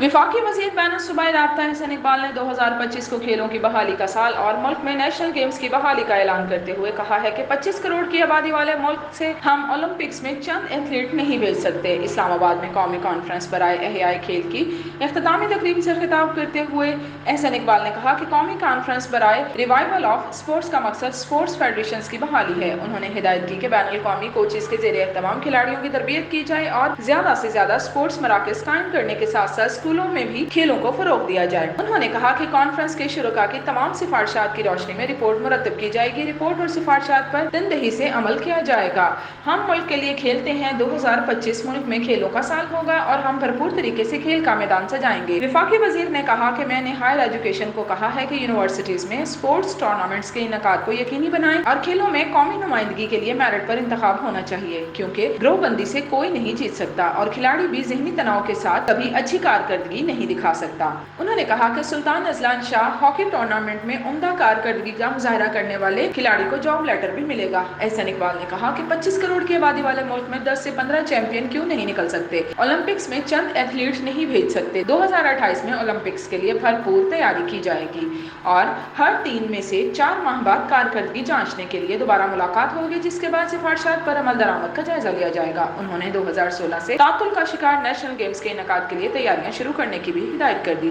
वफाकी वज़ीर बैन सूबाई राब्ता एहसन इकबाल ने 2025 को खेलों की बहाली का साल और मुल्क में नेशनल गेम्स की बहाली का ऐलान करते हुए कहा है कि 25 करोड़ की आबादी वाले मुल्क से हम ओलंपिक्स में चंद एथलीट नहीं भेज सकते। इस्लामाबाद में कौमी कॉन्फ्रेंस बराए एहयाए खेल की इख्तितामी तकरीब से खिताब करते हुए एहसन इकबाल ने कहा कि कौमी कॉन्फ्रेंस बराए रिवाइवल ऑफ स्पोर्ट्स का मकसद स्पोर्ट्स फेडरेशन की बहाली है। उन्होंने हिदायत की कि बैन अल-कौमी कोचेस के ज़ेरे एहतमाम खिलाड़ियों की तरबियत की जाए और ज्यादा से ज्यादा स्पोर्ट्स मराकज कायम करने के साथ साथ स्कूलों में भी खेलों को फरोग दिया जाए। उन्होंने कहा कि कॉन्फ्रेंस के शुरुका की तमाम सिफारिशात की रोशनी में रिपोर्ट मुरतब की जाएगी। रिपोर्ट और सिफारिशात पर तनदही से अमल किया जाएगा। हम मुल्क के लिए खेलते हैं। 2025 मुल्क में खेलों का साल होगा और हम भरपूर तरीके से खेल का मैदान सजाएंगे। वफाकी वजीर ने कहा कि मैंने हायर एजुकेशन को कहा है कि यूनिवर्सिटीज में स्पोर्ट्स टूर्नामेंट्स के इनकाद को यकीनी बनाएं और खेलों में कौमी नुमाइंदगी के लिए मेरिट पर इंतखाब होना चाहिए, क्योंकि ग्रोहबंदी से कोई नहीं जीत सकता और खिलाड़ी भी ज़हनी तनाव के साथ कभी अच्छी कारकर्दगी नहीं दिखा सकता। उन्होंने कहा कि Sultan Azlan Shah hockey tournament में उम्दा कारकर्दगी का मुजाहरा करने वाले खिलाड़ी को जॉब लेटर भी मिलेगा। एहसन इकबाल ने कहा कि 25 करोड़ की आबादी वाले मुल्क में 10 से 15 चैंपियन क्यों नहीं निकल सकते। ओलंपिक्स में चंद एथलीट्स नहीं भेज सकते। 2028 में ओलंपिक्स के लिए भरपूर तैयारी की जाएगी और हर 3 में से 4 माह बाद कारकर्दगी जांचने के लिए दोबारा मुलाकात होगी, जिसके बाद सिफारिशात पर अमल दरामद का जायजा लिया जाएगा। उन्होंने 2016 से तातुल का शिकार नेशनल गेम्स के इनकाद के लिए तैयारियां शुरू करने की भी हिदायत कर दी।